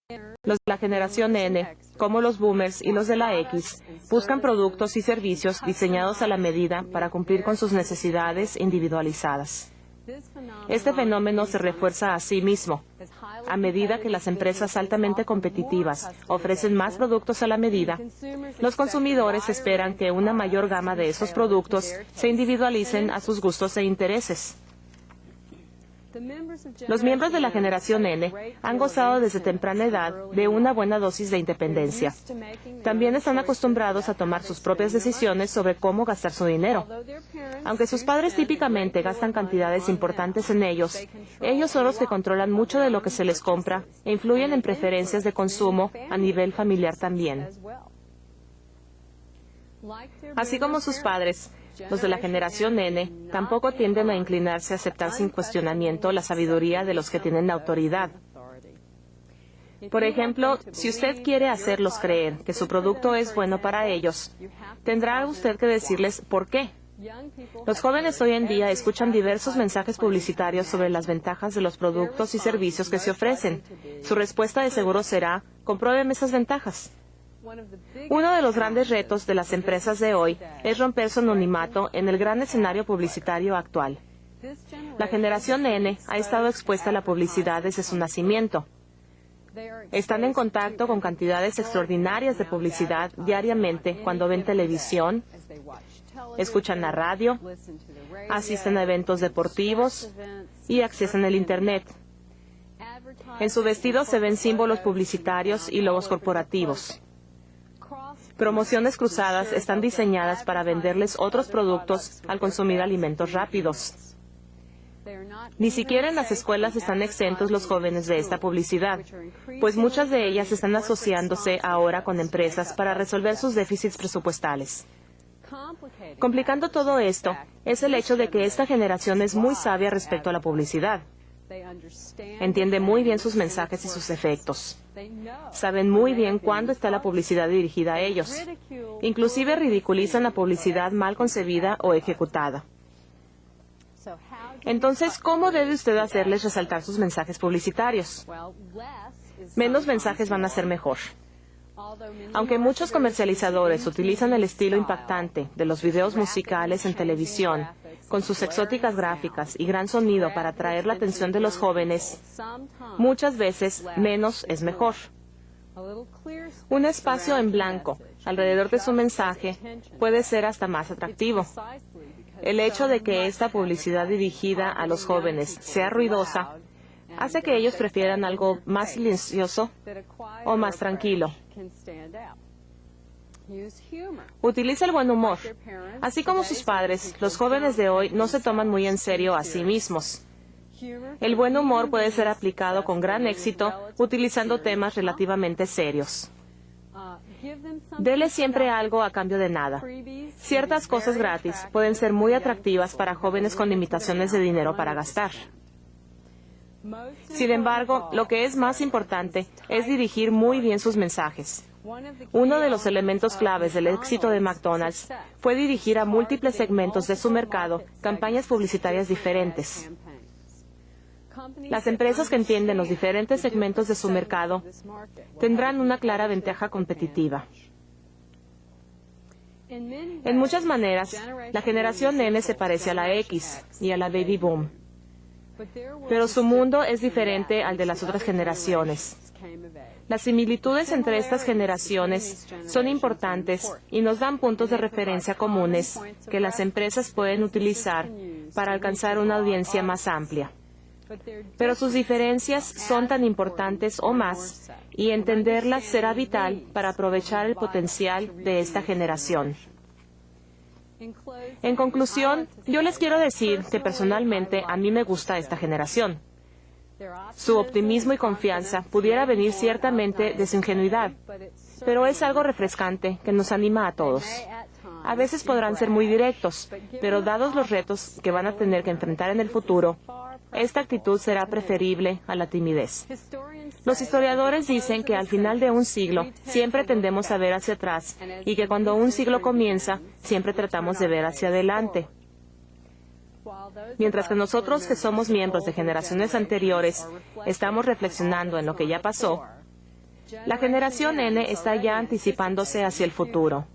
Los de la generación N, como los boomers y los de la X, buscan productos y servicios diseñados a la medida para cumplir con sus necesidades individualizadas. Este fenómeno se refuerza a sí mismo. A medida que las empresas altamente competitivas ofrecen más productos a la medida, los consumidores esperan que una mayor gama de esos productos se individualicen a sus gustos e intereses. Los miembros de la generación N han gozado desde temprana edad de una buena dosis de independencia. También están acostumbrados a tomar sus propias decisiones sobre cómo gastar su dinero. Aunque sus padres típicamente gastan cantidades importantes en ellos, ellos son los que controlan mucho de lo que se les compra e influyen en preferencias de consumo a nivel familiar también. Así como sus padres, los de la generación N tampoco tienden a inclinarse a aceptar sin cuestionamiento la sabiduría de los que tienen autoridad. Por ejemplo, si usted quiere hacerlos creer que su producto es bueno para ellos, tendrá usted que decirles por qué. Los jóvenes hoy en día escuchan diversos mensajes publicitarios sobre las ventajas de los productos y servicios que se ofrecen. Su respuesta de seguro será, compruébeme esas ventajas. Uno de los grandes retos de las empresas de hoy es romper su anonimato en el gran escenario publicitario actual. La generación N ha estado expuesta a la publicidad desde su nacimiento. Están en contacto con cantidades extraordinarias de publicidad diariamente cuando ven televisión, escuchan la radio, asisten a eventos deportivos y accesan el Internet. En su vestido se ven símbolos publicitarios y logos corporativos. Promociones cruzadas están diseñadas para venderles otros productos al consumir alimentos rápidos. Ni siquiera en las escuelas están exentos los jóvenes de esta publicidad, pues muchas de ellas están asociándose ahora con empresas para resolver sus déficits presupuestales. Complicando todo esto, es el hecho de que esta generación es muy sabia respecto a la publicidad. Entiende muy bien sus mensajes y sus efectos. Saben muy bien cuándo está la publicidad dirigida a ellos. Inclusive ridiculizan la publicidad mal concebida o ejecutada. Entonces, ¿cómo debe usted hacerles resaltar sus mensajes publicitarios? Menos mensajes van a ser mejor. Aunque muchos comercializadores utilizan el estilo impactante de los videos musicales en televisión, con sus exóticas gráficas y gran sonido para atraer la atención de los jóvenes, muchas veces menos es mejor. Un espacio en blanco alrededor de su mensaje puede ser hasta más atractivo. El hecho de que esta publicidad dirigida a los jóvenes sea ruidosa hace que ellos prefieran algo más silencioso o más tranquilo. Utiliza el buen humor. Así como sus padres, los jóvenes de hoy no se toman muy en serio a sí mismos. El buen humor puede ser aplicado con gran éxito utilizando temas relativamente serios. Dele siempre algo a cambio de nada. Ciertas cosas gratis pueden ser muy atractivas para jóvenes con limitaciones de dinero para gastar. Sin embargo, lo que es más importante es dirigir muy bien sus mensajes. Uno de los elementos claves del éxito de McDonald's fue dirigir a múltiples segmentos de su mercado campañas publicitarias diferentes. Las empresas que entienden los diferentes segmentos de su mercado tendrán una clara ventaja competitiva. En muchas maneras, la generación N se parece a la X y a la Baby Boom. Pero su mundo es diferente al de las otras generaciones. Las similitudes entre estas generaciones son importantes y nos dan puntos de referencia comunes que las empresas pueden utilizar para alcanzar una audiencia más amplia. Pero sus diferencias son tan importantes o más, y entenderlas será vital para aprovechar el potencial de esta generación. En conclusión, yo les quiero decir que personalmente a mí me gusta esta generación. Su optimismo y confianza pudiera venir ciertamente de su ingenuidad, pero es algo refrescante que nos anima a todos. A veces podrán ser muy directos, pero dados los retos que van a tener que enfrentar en el futuro, esta actitud será preferible a la timidez. Los historiadores dicen que al final de un siglo siempre tendemos a ver hacia atrás y que cuando un siglo comienza, siempre tratamos de ver hacia adelante. Mientras que nosotros, que somos miembros de generaciones anteriores, estamos reflexionando en lo que ya pasó, La generación N está ya anticipándose hacia el futuro.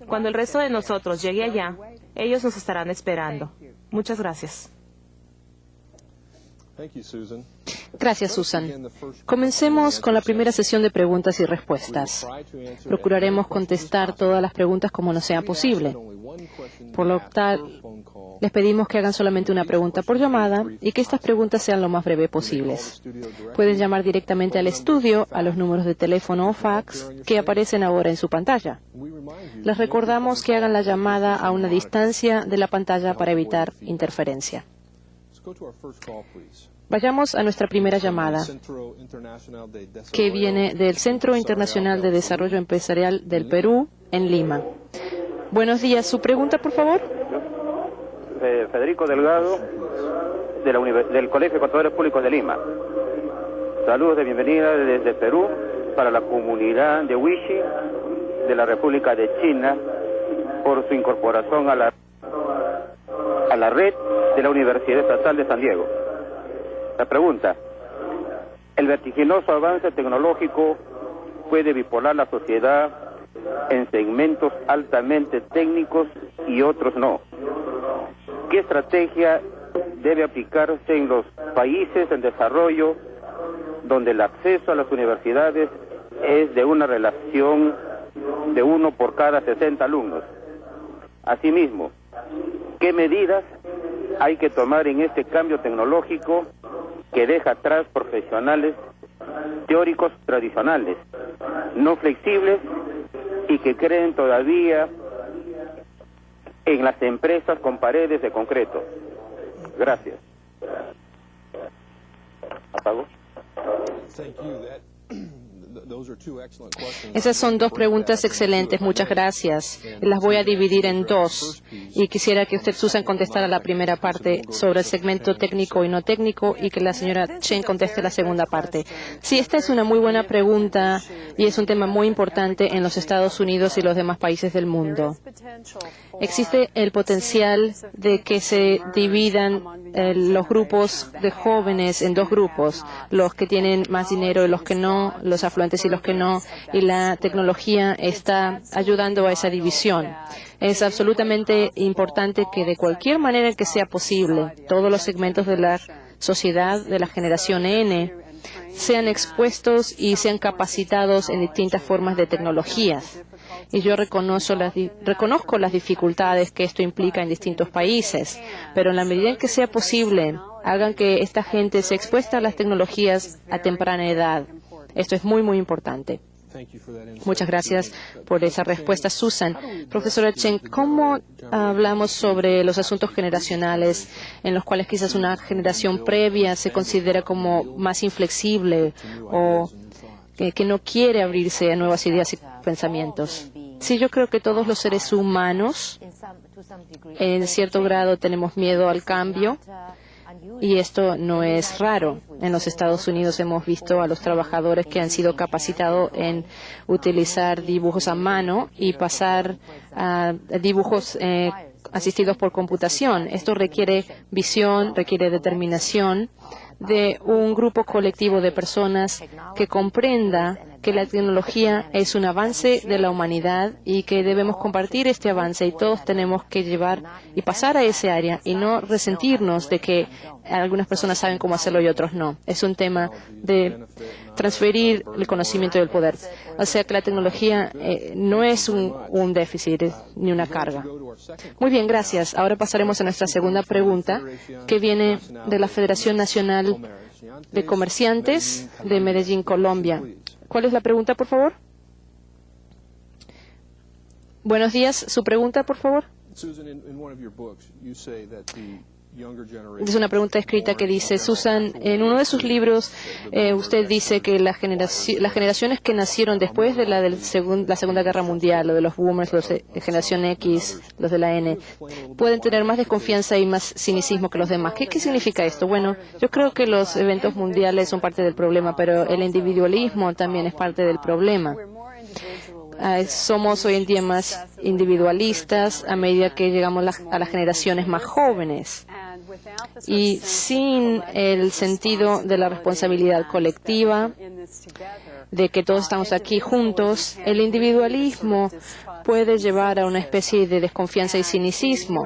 Cuando el resto de nosotros llegue allá, ellos nos estarán esperando. Muchas gracias. Gracias, Susan. Comencemos con la primera sesión de preguntas y respuestas. Procuraremos contestar todas las preguntas como nos sea posible. Por lo tal, les pedimos que hagan solamente una pregunta por llamada y que estas preguntas sean lo más breve posibles. Pueden llamar directamente al estudio a los números de teléfono o fax que aparecen ahora en su pantalla. Les recordamos que hagan la llamada a una distancia de la pantalla para evitar interferencia. Vayamos a nuestra primera llamada, que viene del Centro Internacional de Desarrollo Empresarial del Perú, en Lima. Buenos días. ¿Su pregunta, por favor? Federico Delgado, del Colegio de Contadores Públicos de Lima. Saludos de bienvenida desde Perú para la comunidad de Wichí de la República de China por su incorporación a la red de la Universidad Estatal de San Diego. La pregunta: ¿el vertiginoso avance tecnológico puede bipolar la sociedad en segmentos altamente técnicos y otros no? ¿Qué estrategia debe aplicarse en los países en desarrollo donde el acceso a las universidades es de una relación de 1 por cada 60 alumnos? Asimismo, ¿qué medidas hay que tomar en este cambio tecnológico que deja atrás profesionales teóricos tradicionales, no flexibles y que creen todavía en las empresas con paredes de concreto? Gracias. ¿Apago? Esas son dos preguntas excelentes. Muchas gracias. Las voy a dividir en dos. Y quisiera que usted, Susan, contestara la primera parte sobre el segmento técnico y no técnico y que la señora Chen conteste la segunda parte. Sí, esta es una muy buena pregunta y es un tema muy importante en los Estados Unidos y los demás países del mundo. Existe el potencial de que se dividan los grupos de jóvenes en dos grupos, los que tienen más dinero y los que no, los afluentes y los que no, y la tecnología está ayudando a esa división. Es absolutamente importante que de cualquier manera que sea posible, todos los segmentos de la sociedad de la generación N sean expuestos y sean capacitados en distintas formas de tecnologías. Y yo reconozco las dificultades que esto implica en distintos países, pero en la medida en que sea posible, hagan que esta gente se expuesta a las tecnologías a temprana edad. Esto es muy, muy importante. Muchas gracias por esa respuesta, Susan. Profesora Chen, ¿cómo hablamos sobre los asuntos generacionales en los cuales quizás una generación previa se considera como más inflexible o que no quiere abrirse a nuevas ideas y pensamientos? Sí, yo creo que todos los seres humanos, en cierto grado, tenemos miedo al cambio. Y esto no es raro. En los Estados Unidos hemos visto a los trabajadores que han sido capacitados en utilizar dibujos a mano y pasar a dibujos asistidos por computación. Esto requiere visión, requiere determinación de un grupo colectivo de personas que comprenda que la tecnología es un avance de la humanidad y que debemos compartir este avance y todos tenemos que llevar y pasar a ese área y no resentirnos de que algunas personas saben cómo hacerlo y otros no. Es un tema de transferir el conocimiento y el poder. O sea que la tecnología no es un déficit ni una carga. Muy bien, gracias. Ahora pasaremos a nuestra segunda pregunta, que viene de la Federación Nacional de Comerciantes de Medellín, Colombia. ¿Cuál es la pregunta, por favor? Buenos días. ¿Su pregunta, por favor? Es una pregunta escrita que dice, Susan, en uno de sus libros usted dice que las generaciones que nacieron después de la Segunda Guerra Mundial, lo de los boomers, los de generación X, los de la N, pueden tener más desconfianza y más cynicismo que los demás. ¿Qué significa esto? Bueno, yo creo que los eventos mundiales son parte del problema, pero el individualismo también es parte del problema. Somos hoy en día más individualistas a medida que llegamos a las generaciones más jóvenes. Y sin el sentido de la responsabilidad colectiva, de que todos estamos aquí juntos, el individualismo puede llevar a una especie de desconfianza y cinicismo.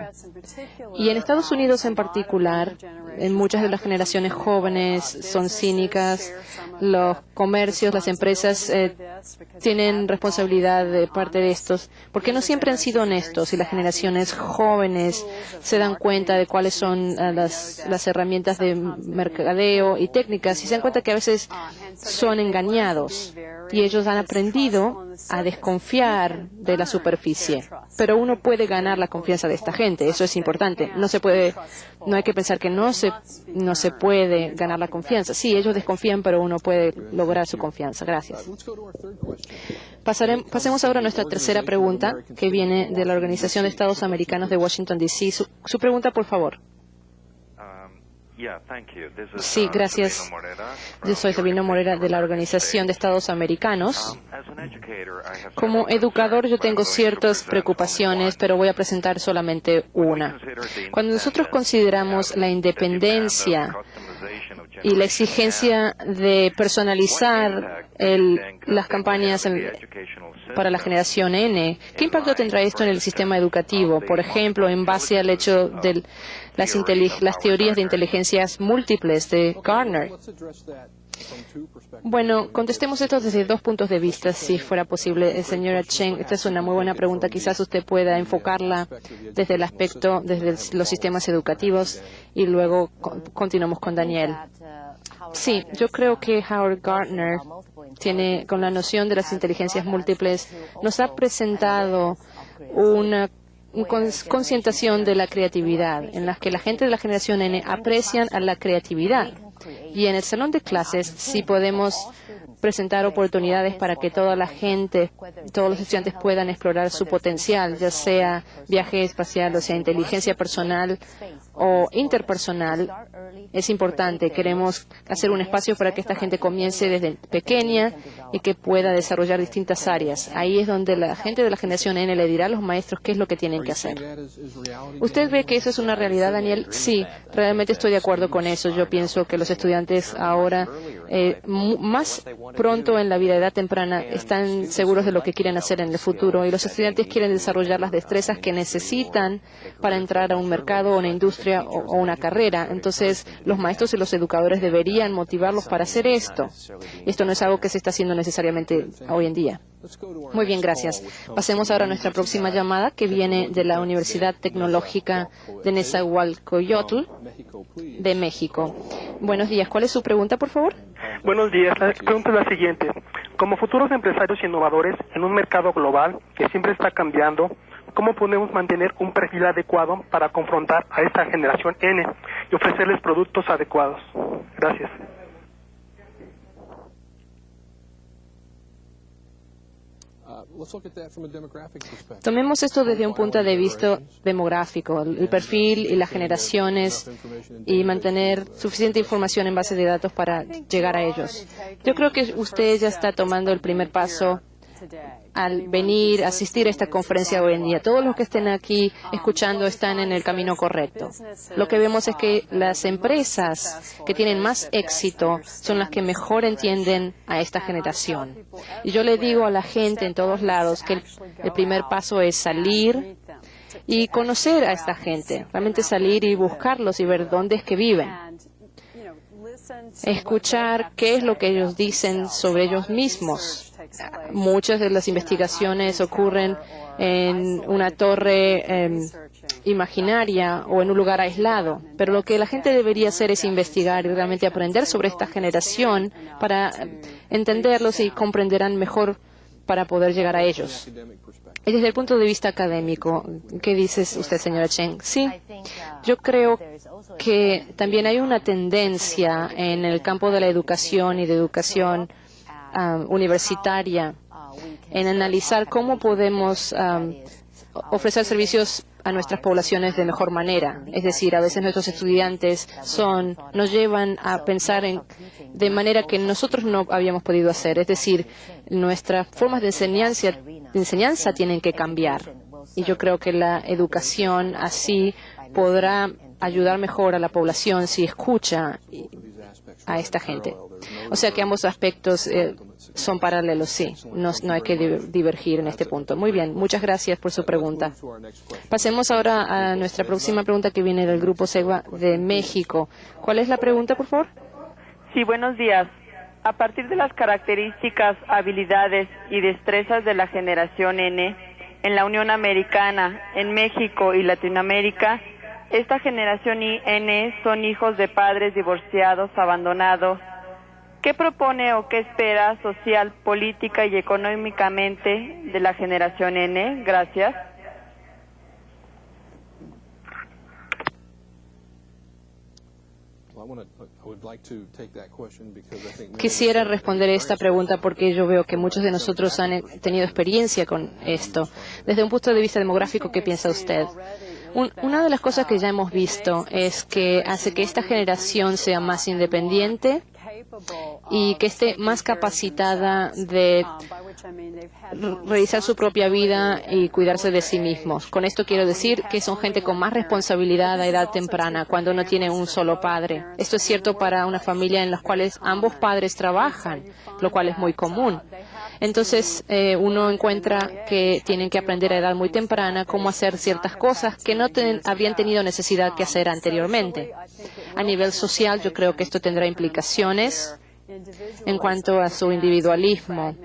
Y en Estados Unidos en particular, en muchas de las generaciones jóvenes son cínicas, los comercios, las empresas tienen responsabilidad de parte de estos, porque no siempre han sido honestos y las generaciones jóvenes se dan cuenta de cuáles son las herramientas de mercadeo y técnicas y se dan cuenta que a veces son engañados y ellos han aprendido a desconfiar de la superficie. Pero uno puede ganar la confianza de esta gente, eso es importante. No hay que pensar que no se puede ganar la confianza. Sí, ellos desconfían, pero uno puede lograr su confianza. Gracias. Pasemos ahora a nuestra tercera pregunta, que viene de la Organización de Estados Americanos de Washington, D.C. Su pregunta, por favor. Sí, gracias. Yo soy Sabino Morera de la Organización de Estados Americanos. Como educador yo tengo ciertas preocupaciones, pero voy a presentar solamente una. Cuando nosotros consideramos la independencia y la exigencia de personalizar las campañas para la generación N, ¿qué impacto tendrá esto en el sistema educativo? Por ejemplo, en base al hecho de las teorías de inteligencias múltiples de Gartner. Bueno, contestemos esto desde dos puntos de vista, si fuera posible. Señora Chen, esta es una muy buena pregunta. Quizás usted pueda enfocarla desde el aspecto, desde los sistemas educativos, y luego continuamos con Daniel. Sí, yo creo que Howard Gardner con la noción de las inteligencias múltiples, nos ha presentado una concientización de la creatividad, en la que la gente de la generación N aprecian a la creatividad. Y en el salón de clases sí podemos presentar oportunidades para que toda la gente, todos los estudiantes puedan explorar su potencial, ya sea viaje espacial, o sea, inteligencia personal o interpersonal. Es importante. Queremos hacer un espacio para que esta gente comience desde pequeña y que pueda desarrollar distintas áreas. Ahí es donde la gente de la generación N le dirá a los maestros qué es lo que tienen que hacer. ¿Usted ve que eso es una realidad, Daniel? Sí, realmente estoy de acuerdo con eso. Yo pienso que los estudiantes ahora, más pronto en la vida de edad temprana, están seguros de lo que quieren hacer en el futuro y los estudiantes quieren desarrollar las destrezas que necesitan para entrar a un mercado, o una industria o una carrera. Entonces, los maestros y los educadores deberían motivarlos para hacer esto. Esto no es algo que se está haciendo necesariamente hoy en día. Muy bien, gracias. Pasemos ahora a nuestra próxima llamada, que viene de la Universidad Tecnológica de Nezahualcóyotl, de México. Buenos días. ¿Cuál es su pregunta, por favor? Buenos días. La pregunta es la siguiente. Como futuros empresarios innovadores en un mercado global que siempre está cambiando, ¿cómo podemos mantener un perfil adecuado para confrontar a esta generación N y ofrecerles productos adecuados? Gracias. Tomemos esto desde un punto de vista demográfico, el perfil y las generaciones, y mantener suficiente información en base de datos para llegar a ellos. Yo creo que usted ya está tomando el primer paso al venir a asistir a esta conferencia hoy en día. Todos los que estén aquí escuchando están en el camino correcto. Lo que vemos es que las empresas que tienen más éxito son las que mejor entienden a esta generación. Y yo le digo a la gente en todos lados que el primer paso es salir y conocer a esta gente, realmente salir y buscarlos y ver dónde es que viven. Escuchar qué es lo que ellos dicen sobre ellos mismos. Muchas de las investigaciones ocurren en una torre imaginaria o en un lugar aislado, pero lo que la gente debería hacer es investigar y realmente aprender sobre esta generación para entenderlos y comprenderán mejor para poder llegar a ellos. Y desde el punto de vista académico, ¿qué dice usted, señora Chen? Sí, yo creo que también hay una tendencia en el campo de la educación y de educación universitaria en analizar cómo podemos ofrecer servicios a nuestras poblaciones de mejor manera. Es decir, a veces nuestros estudiantes nos llevan a pensar de manera que nosotros no habíamos podido hacer. Es decir, nuestras formas de enseñanza tienen que cambiar. Y yo creo que la educación así podrá ayudar mejor a la población si escucha a esta gente. O sea que ambos aspectos son paralelos, sí. No hay que divergir en este punto. Muy bien, muchas gracias por su pregunta. Pasemos ahora a nuestra próxima pregunta que viene del Grupo SEGWA de México. ¿Cuál es la pregunta, por favor? Sí, buenos días. A partir de las características, habilidades y destrezas de la generación N, en la Unión Americana, en México y Latinoamérica, esta generación N son hijos de padres divorciados, abandonados. ¿Qué propone o qué espera social, política y económicamente de la generación N? Gracias. Quisiera responder esta pregunta porque yo veo que muchos de nosotros han tenido experiencia con esto. Desde un punto de vista demográfico, ¿qué piensa usted? Una de las cosas que ya hemos visto es que hace que esta generación sea más independiente y que esté más capacitada de realizar su propia vida y cuidarse de sí mismos. Con esto quiero decir que son gente con más responsabilidad a edad temprana, cuando no tiene un solo padre. Esto es cierto para una familia en la cual ambos padres trabajan, lo cual es muy común. Entonces, uno encuentra que tienen que aprender a edad muy temprana cómo hacer ciertas cosas que no habían tenido necesidad que hacer anteriormente. A nivel social, yo creo que esto tendrá implicaciones en cuanto a su individualismo.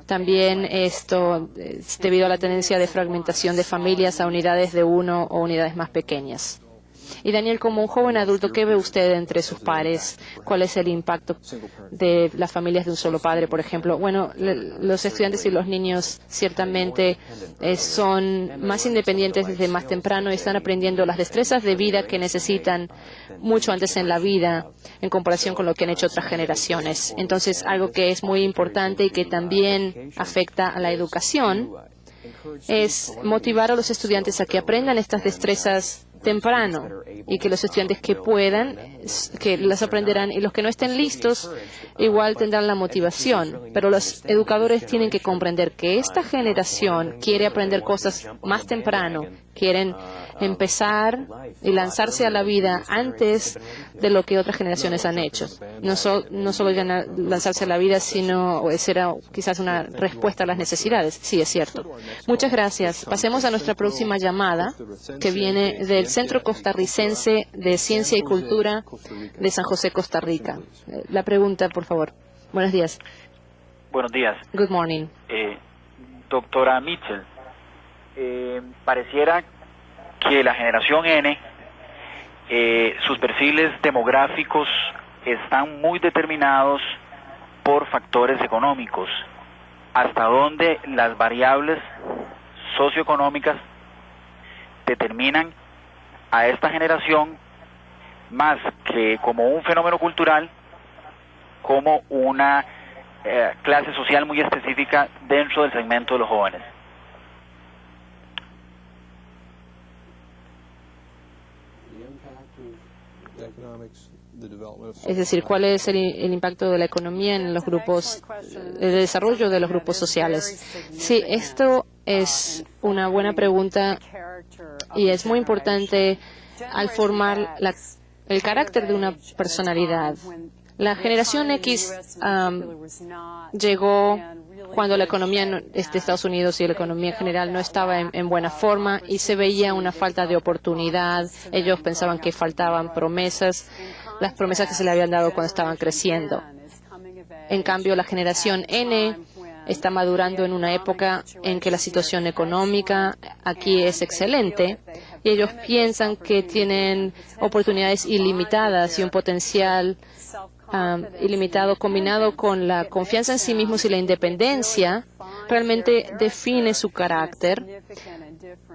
También esto es debido a la tendencia de fragmentación de familias a unidades de uno o unidades más pequeñas. Y Daniel, como un joven adulto, ¿qué ve usted entre sus pares? ¿Cuál es el impacto de las familias de un solo padre, por ejemplo? Bueno, los estudiantes y los niños ciertamente son más independientes desde más temprano y están aprendiendo las destrezas de vida que necesitan mucho antes en la vida en comparación con lo que han hecho otras generaciones. Entonces, algo que es muy importante y que también afecta a la educación es motivar a los estudiantes a que aprendan estas destrezas temprano y que los estudiantes que puedan, que las aprenderán, y los que no estén listos igual tendrán la motivación. Pero los educadores tienen que comprender que esta generación quiere aprender cosas más temprano, quieren empezar y lanzarse a la vida antes de lo que otras generaciones han hecho. No solo ya lanzarse a la vida, sino será quizás una respuesta a las necesidades. Sí, es cierto. Muchas gracias. Pasemos a nuestra próxima llamada, que viene del Centro Costarricense de Ciencia y Cultura de San José, Costa Rica. La pregunta, por favor. Buenos días. Buenos días. Good morning. Doctora Mitchell, pareciera que la generación N, sus perfiles demográficos están muy determinados por factores económicos. ¿Hasta dónde las variables socioeconómicas determinan a esta generación más que como un fenómeno cultural, como una clase social muy específica dentro del segmento de los jóvenes? Es decir, ¿cuál es el impacto de la economía en los grupos, el desarrollo de los grupos sociales? Sí, esto es una buena pregunta y es muy importante al formar el carácter de una personalidad. La generación X llegó cuando la economía de Estados Unidos y la economía en general no estaba en buena forma y se veía una falta de oportunidad. Ellos pensaban que faltaban promesas, las promesas que se le habían dado cuando estaban creciendo. En cambio, la generación N está madurando en una época en que la situación económica aquí es excelente y ellos piensan que tienen oportunidades ilimitadas y un potencial ilimitado combinado con la confianza en sí mismos y la independencia realmente define su carácter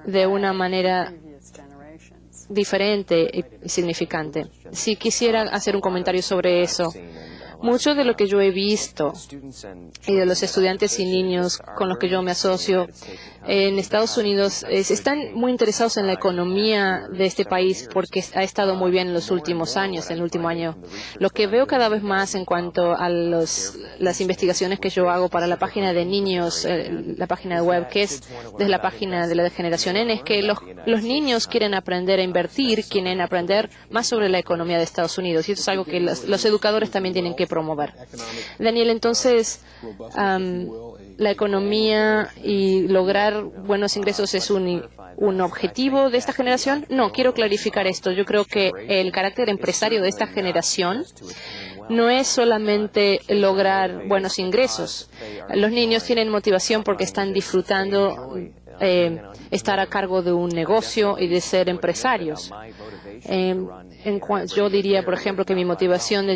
de una manera diferente y significante. Si quisiera hacer un comentario sobre eso, Mucho de lo que yo he visto y de los estudiantes y niños con los que yo me asocio en Estados Unidos están muy interesados en la economía de este país porque ha estado muy bien en los últimos años, en el último año. Lo que veo cada vez más en cuanto a las investigaciones que yo hago para la página de niños, la página web, que es desde la página de la generación N, es que los niños quieren aprender a invertir, quieren aprender más sobre la economía de Estados Unidos. Y esto es algo que los educadores también tienen que promover. Daniel, entonces, la economía y lograr buenos ingresos es un objetivo de esta generación. No, quiero clarificar esto. Yo creo que el carácter empresario de esta generación no es solamente lograr buenos ingresos. Los niños tienen motivación porque están disfrutando estar a cargo de un negocio y de ser empresarios. Yo diría, por ejemplo, que mi motivación de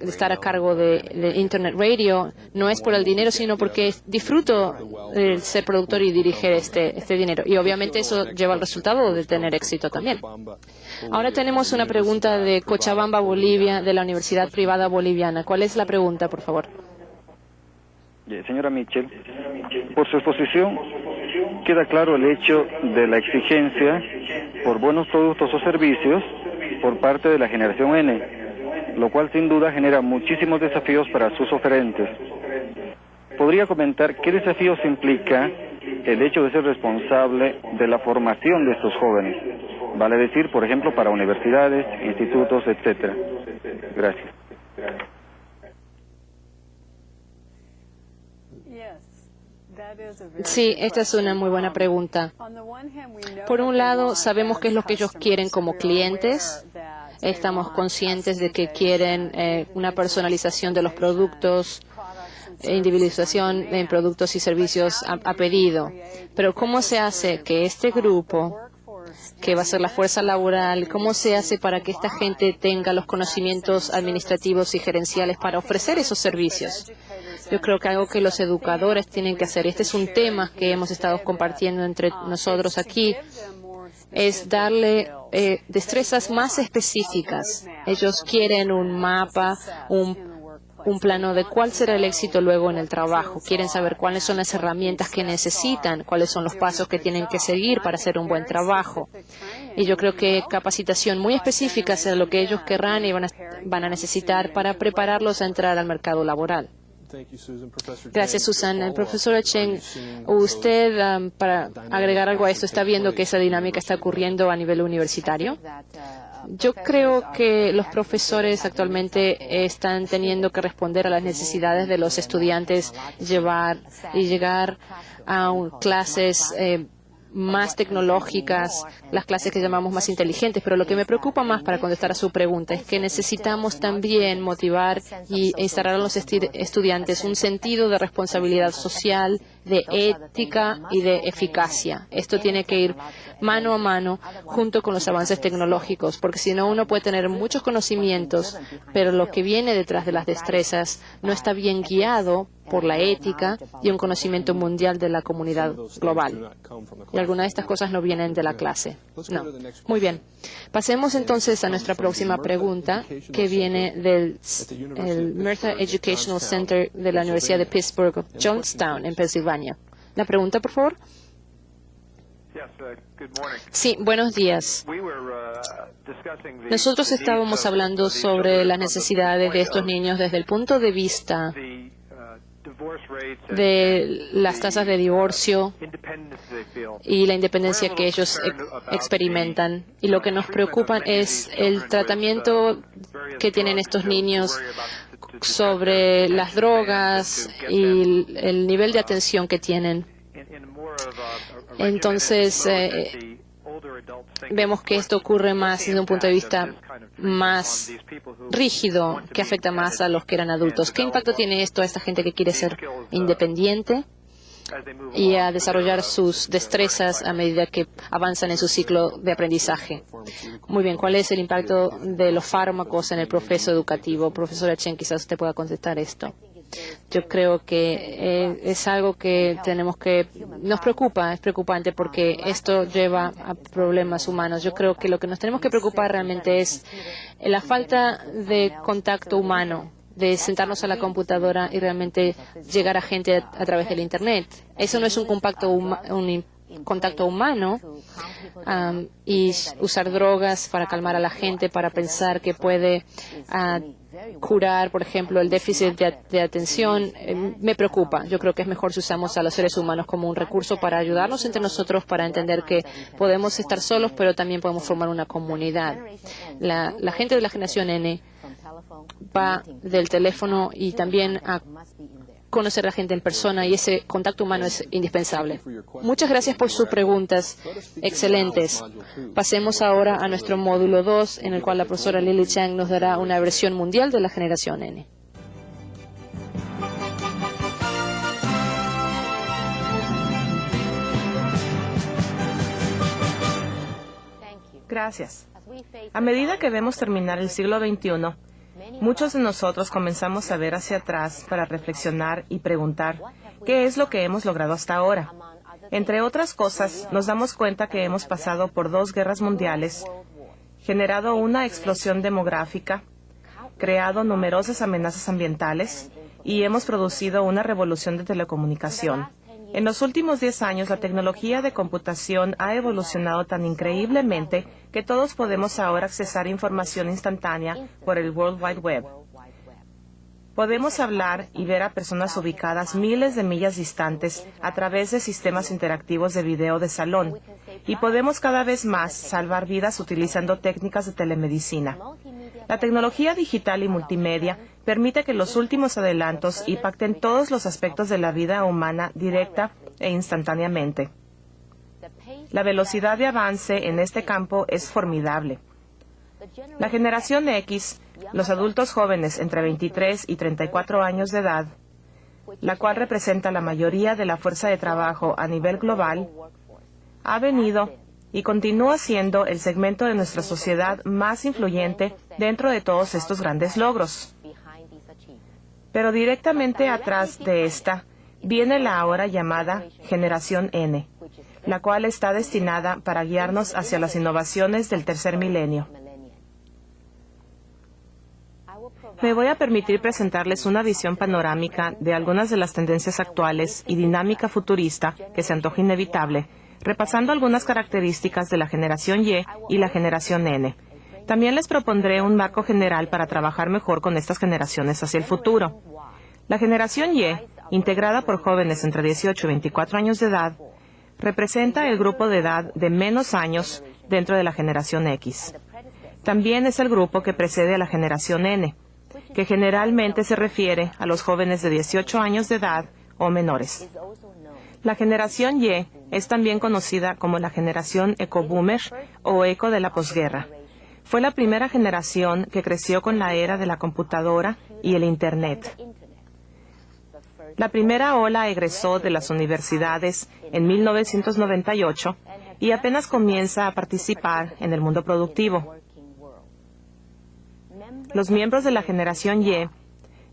estar a cargo de Internet Radio no es por el dinero, sino porque disfruto de ser productor y dirigir este dinero. Y obviamente eso lleva al resultado de tener éxito también. Ahora tenemos una pregunta de Cochabamba, Bolivia, de la Universidad Privada Boliviana. ¿Cuál es la pregunta, por favor? Señora Mitchell, por su exposición queda claro el hecho de la exigencia por buenos productos o servicios por parte de la generación N, lo cual sin duda genera muchísimos desafíos para sus oferentes. ¿Podría comentar qué desafíos implica el hecho de ser responsable de la formación de estos jóvenes? Vale decir, por ejemplo, para universidades, institutos, etcétera. Gracias. Sí, esta es una muy buena pregunta. Por un lado, sabemos qué es lo que ellos quieren como clientes. Estamos conscientes de que quieren una personalización de los productos, individualización en productos y servicios a pedido. Pero ¿cómo se hace que este grupo, que va a ser la fuerza laboral, cómo se hace para que esta gente tenga los conocimientos administrativos y gerenciales para ofrecer esos servicios? Yo creo que algo que los educadores tienen que hacer, este es un tema que hemos estado compartiendo entre nosotros aquí, es darle destrezas más específicas. Ellos quieren un mapa, un plano de cuál será el éxito luego en el trabajo. Quieren saber cuáles son las herramientas que necesitan, cuáles son los pasos que tienen que seguir para hacer un buen trabajo. Y yo creo que capacitación muy específica es lo que ellos querrán y van a necesitar para prepararlos a entrar al mercado laboral. Gracias, Susana. Profesora Chen, usted, para agregar algo a esto, ¿está viendo que esa dinámica está ocurriendo a nivel universitario? Yo creo que los profesores actualmente están teniendo que responder a las necesidades de los estudiantes, llegar a clases más tecnológicas, las clases que llamamos más inteligentes, pero lo que me preocupa más para contestar a su pregunta es que necesitamos también motivar y instalar a los estudiantes un sentido de responsabilidad social, de ética y de eficacia. Esto tiene que ir mano a mano junto con los avances tecnológicos, porque si no uno puede tener muchos conocimientos, pero lo que viene detrás de las destrezas no está bien guiado por la ética y un conocimiento mundial de la comunidad global. Y algunas de estas cosas no vienen de la clase. No. Muy bien. Pasemos entonces a nuestra próxima pregunta, que viene del Mercer Educational Center de la Universidad de Pittsburgh, Johnstown, en Pensilvania. La pregunta, por favor. Sí, buenos días. Nosotros estábamos hablando sobre las necesidades de estos niños desde el punto de vista de las tasas de divorcio y la independencia que ellos experimentan. Y lo que nos preocupa es el tratamiento que tienen estos niños sobre las drogas y el nivel de atención que tienen. Entonces, vemos que esto ocurre más desde un punto de vista más rígido, que afecta más a los que eran adultos. ¿Qué impacto tiene esto a esta gente que quiere ser independiente y a desarrollar sus destrezas a medida que avanzan en su ciclo de aprendizaje? Muy bien, ¿cuál es el impacto de los fármacos en el proceso educativo? Profesora Chen, quizás usted pueda contestar esto. Yo creo que es algo que nos preocupa, es preocupante porque esto lleva a problemas humanos. Yo creo que lo que nos tenemos que preocupar realmente es la falta de contacto humano de sentarnos a la computadora y realmente llegar a gente a través del Internet. Eso no es un contacto humano, y usar drogas para calmar a la gente, para pensar que puede curar, por ejemplo, el déficit de atención, me preocupa. Yo creo que es mejor si usamos a los seres humanos como un recurso para ayudarnos entre nosotros, para entender que podemos estar solos, pero también podemos formar una comunidad. La gente de la generación N va del teléfono y también a conocer a la gente en persona, y ese contacto humano es indispensable. Muchas gracias por sus preguntas excelentes. Pasemos ahora a nuestro módulo 2, en el cual la profesora Lily Chang nos dará una versión mundial de la generación N. Gracias. A medida que vemos terminar el siglo XXI, muchos de nosotros comenzamos a ver hacia atrás para reflexionar y preguntar qué es lo que hemos logrado hasta ahora. Entre otras cosas, nos damos cuenta que hemos pasado por 2 guerras mundiales, generado una explosión demográfica, creado numerosas amenazas ambientales y hemos producido una revolución de telecomunicación. En los últimos 10 años, la tecnología de computación ha evolucionado tan increíblemente que todos podemos ahora accesar información instantánea por el World Wide Web. Podemos hablar y ver a personas ubicadas miles de millas distantes a través de sistemas interactivos de video de salón, y podemos cada vez más salvar vidas utilizando técnicas de telemedicina. La tecnología digital y multimedia permite que los últimos adelantos impacten todos los aspectos de la vida humana directa e instantáneamente. La velocidad de avance en este campo es formidable. La generación X, los adultos jóvenes entre 23 y 34 años de edad, la cual representa la mayoría de la fuerza de trabajo a nivel global, ha venido y continúa siendo el segmento de nuestra sociedad más influyente dentro de todos estos grandes logros. Pero directamente atrás de esta viene la ahora llamada Generación N, la cual está destinada para guiarnos hacia las innovaciones del tercer milenio. Me voy a permitir presentarles una visión panorámica de algunas de las tendencias actuales y dinámica futurista que se antoja inevitable, repasando algunas características de la generación y la generación N. También les propondré un marco general para trabajar mejor con estas generaciones hacia el futuro. La generación Y, integrada por jóvenes entre 18 y 24 años de edad, representa el grupo de edad de menos años dentro de la generación X. También es el grupo que precede a la generación N, que generalmente se refiere a los jóvenes de 18 años de edad o menores. La generación Y es también conocida como la generación ecoboomer o eco de la posguerra. Fue la primera generación que creció con la era de la computadora y el Internet. La primera ola egresó de las universidades en 1998 y apenas comienza a participar en el mundo productivo. Los miembros de la generación Y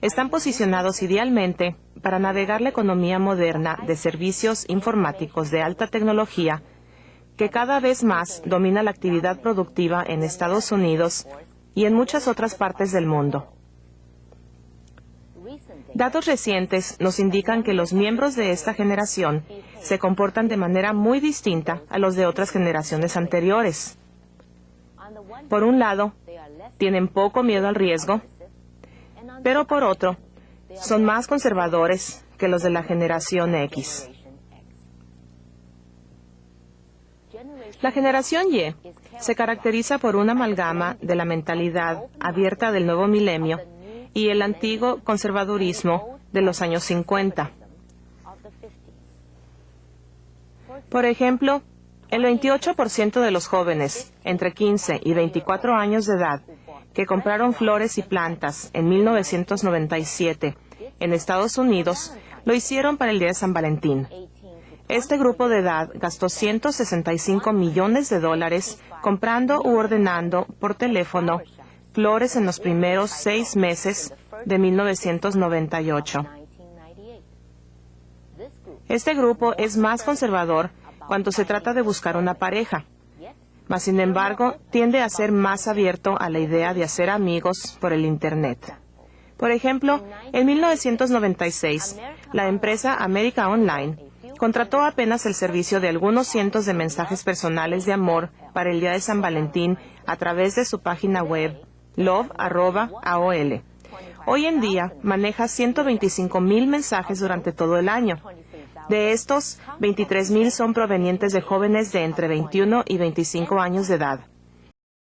están posicionados idealmente para navegar la economía moderna de servicios informáticos de alta tecnología que cada vez más domina la actividad productiva en Estados Unidos y en muchas otras partes del mundo. Datos recientes nos indican que los miembros de esta generación se comportan de manera muy distinta a los de otras generaciones anteriores. Por un lado, tienen poco miedo al riesgo, pero por otro, son más conservadores que los de la generación X. La generación Y se caracteriza por una amalgama de la mentalidad abierta del nuevo milenio y el antiguo conservadurismo de los años 50. Por ejemplo, el 28% de los jóvenes entre 15 y 24 años de edad que compraron flores y plantas en 1997 en Estados Unidos lo hicieron para el Día de San Valentín. Este grupo de edad gastó $165 millones comprando u ordenando por teléfono flores en los primeros 6 meses de 1998. Este grupo es más conservador cuando se trata de buscar una pareja, mas sin embargo tiende a ser más abierto a la idea de hacer amigos por el Internet. Por ejemplo, en 1996, la empresa America Online contrató apenas el servicio de algunos cientos de mensajes personales de amor para el día de San Valentín a través de su página web love@aol. Hoy en día maneja 125,000 mensajes durante todo el año. De estos, 23,000 son provenientes de jóvenes de entre 21 y 25 años de edad.